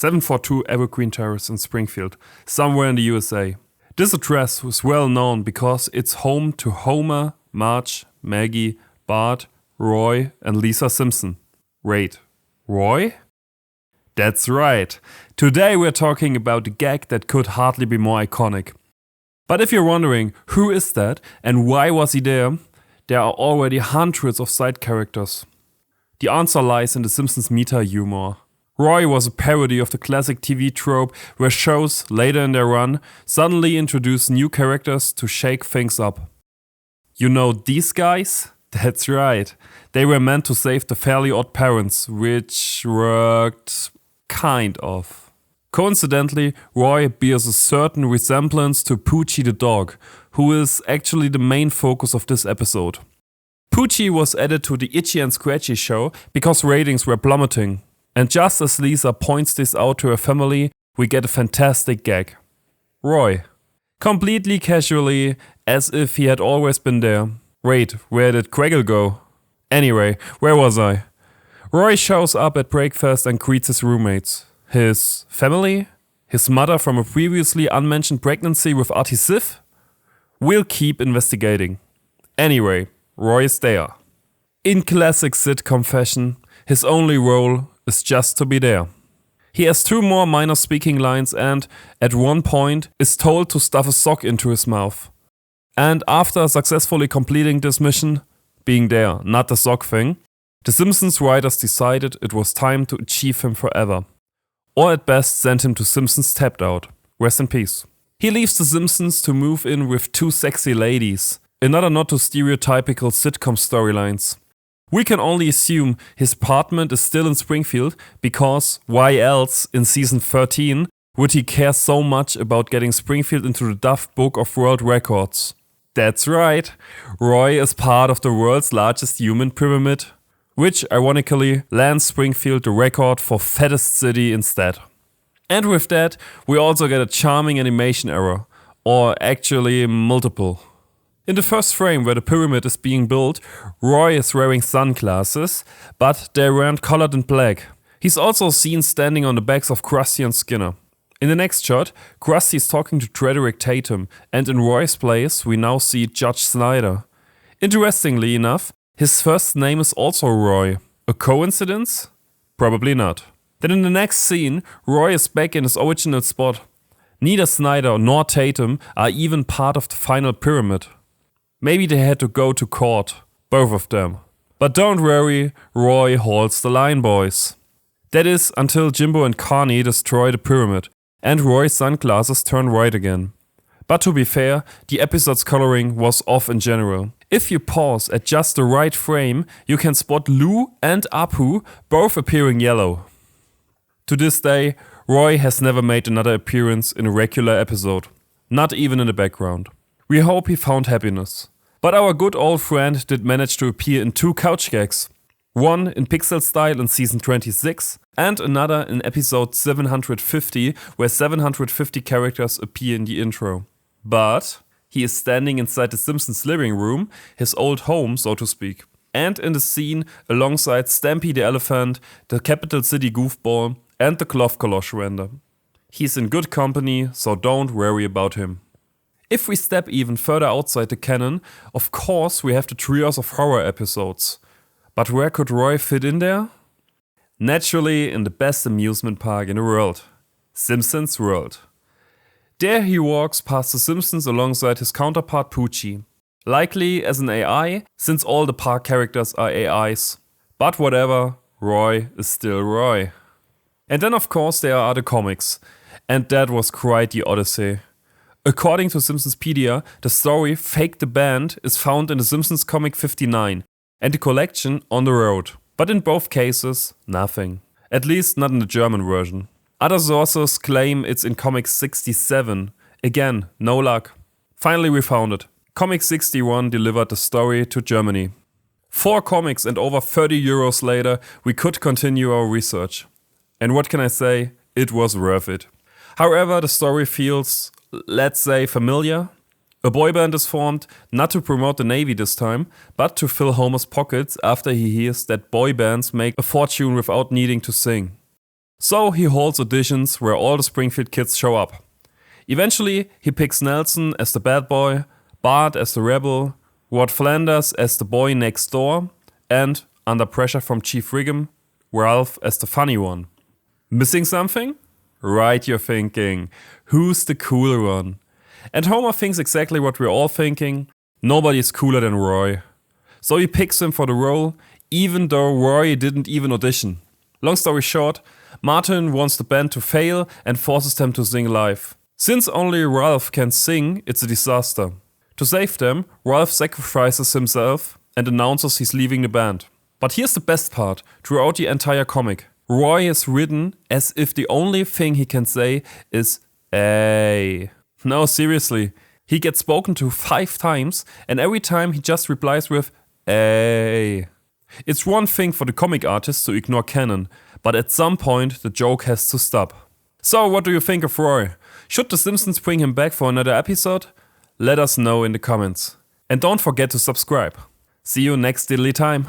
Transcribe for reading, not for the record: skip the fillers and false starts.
742 Evergreen Terrace in Springfield, somewhere in the USA. This address was well known because it's home to Homer, Marge, Maggie, Bart, Roy, and Lisa Simpson. Wait, Roy? That's right. Today we're talking about a gag that could hardly be more iconic. But if you're wondering, who is that and why was he there are already hundreds of side characters. The answer lies in the Simpsons meta humor. Roy was a parody of the classic TV trope where shows, later in their run, suddenly introduce new characters to shake things up. You know these guys? That's right. They were meant to save the Fairly Odd Parents, which worked kind of. Coincidentally, Roy bears a certain resemblance to Poochie the dog, who is actually the main focus of this episode. Poochie was added to the Itchy and Scratchy Show because ratings were plummeting. And just as Lisa points this out to her family, we get a fantastic gag. Roy. Completely casually, as if he had always been there. Wait, where did Craigle go? Anyway, where was I? Roy shows up at breakfast and greets his roommates. His family? His mother from a previously unmentioned pregnancy with Artie Ziff? We'll keep investigating. Anyway, Roy is there. In classic sitcom fashion, his only role is just to be there. He has 2 more minor speaking lines and, at one point, is told to stuff a sock into his mouth. And after successfully completing this mission, being there, not the sock thing, the Simpsons writers decided it was time to achieve him forever. Or at best send him to Simpsons Tapped Out. Rest in peace. He leaves the Simpsons to move in with 2 sexy ladies. Another nod to stereotypical sitcom storylines. We can only assume his apartment is still in Springfield because why else in season 13 would he care so much about getting Springfield into the Duff Book of World Records? That's right, Roy is part of the world's largest human pyramid, which ironically lands Springfield the record for fattest city instead. And with that, we also get a charming animation error, or actually multiple. In the first frame where the pyramid is being built, Roy is wearing sunglasses, but they weren't colored in black. He's also seen standing on the backs of Krusty and Skinner. In the next shot, Krusty is talking to Frederick Tatum, and in Roy's place we now see Judge Snyder. Interestingly enough, his first name is also Roy. A coincidence? Probably not. Then in the next scene, Roy is back in his original spot. Neither Snyder nor Tatum are even part of the final pyramid. Maybe they had to go to court, both of them. But don't worry, Roy holds the line, boys. That is until Jimbo and Carney destroy the pyramid, and Roy's sunglasses turn white again. But to be fair, the episode's coloring was off in general. If you pause at just the right frame, you can spot Lou and Apu both appearing yellow. To this day, Roy has never made another appearance in a regular episode, not even in the background. We hope he found happiness. But our good old friend did manage to appear in 2 couch gags. One in pixel style in season 26, and another in episode 750, where 750 characters appear in the intro. But he is standing inside the Simpsons living room, his old home, so to speak. And in the scene alongside Stampy the Elephant, the Capital City Goofball, and the Cloth Kolosh Render. He's in good company, so don't worry about him. If we step even further outside the canon, of course we have the Trios of Horror episodes. But where could Roy fit in there? Naturally in the best amusement park in the world. Simpsons World. There he walks past the Simpsons alongside his counterpart Poochie. Likely as an AI, since all the park characters are AIs. But whatever, Roy is still Roy. And then of course there are the comics. And that was quite the odyssey. According to Simpsonspedia, the story Fake the Band is found in the Simpsons comic 59 and the collection On the Road. But in both cases, nothing. At least not in the German version. Other sources claim it's in comic 67. Again, no luck. Finally we found it. Comic 61 delivered the story to Germany. 4 comics and over 30 euros later, we could continue our research. And what can I say? It was worth it. However, the story feels, let's say, familiar. A boy band is formed, not to promote the Navy this time, but to fill Homer's pockets after he hears that boy bands make a fortune without needing to sing. So he holds auditions where all the Springfield kids show up. Eventually, he picks Nelson as the bad boy, Bart as the rebel, Ward Flanders as the boy next door, and, under pressure from Chief Wiggum, Ralph as the funny one. Missing something? Right, you're thinking. Who's the cooler one? And Homer thinks exactly what we're all thinking. Nobody's cooler than Roy. So he picks him for the role, even though Roy didn't even audition. Long story short, Martin wants the band to fail and forces them to sing live. Since only Ralph can sing, it's a disaster. To save them, Ralph sacrifices himself and announces he's leaving the band. But here's the best part, throughout the entire comic. Roy is written as if the only thing he can say is "ay". No, seriously. He gets spoken to 5 times and every time he just replies with "ay". It's one thing for the comic artist to ignore canon, but at some point the joke has to stop. So what do you think of Roy? Should the Simpsons bring him back for another episode? Let us know in the comments. And don't forget to subscribe. See you next diddly time.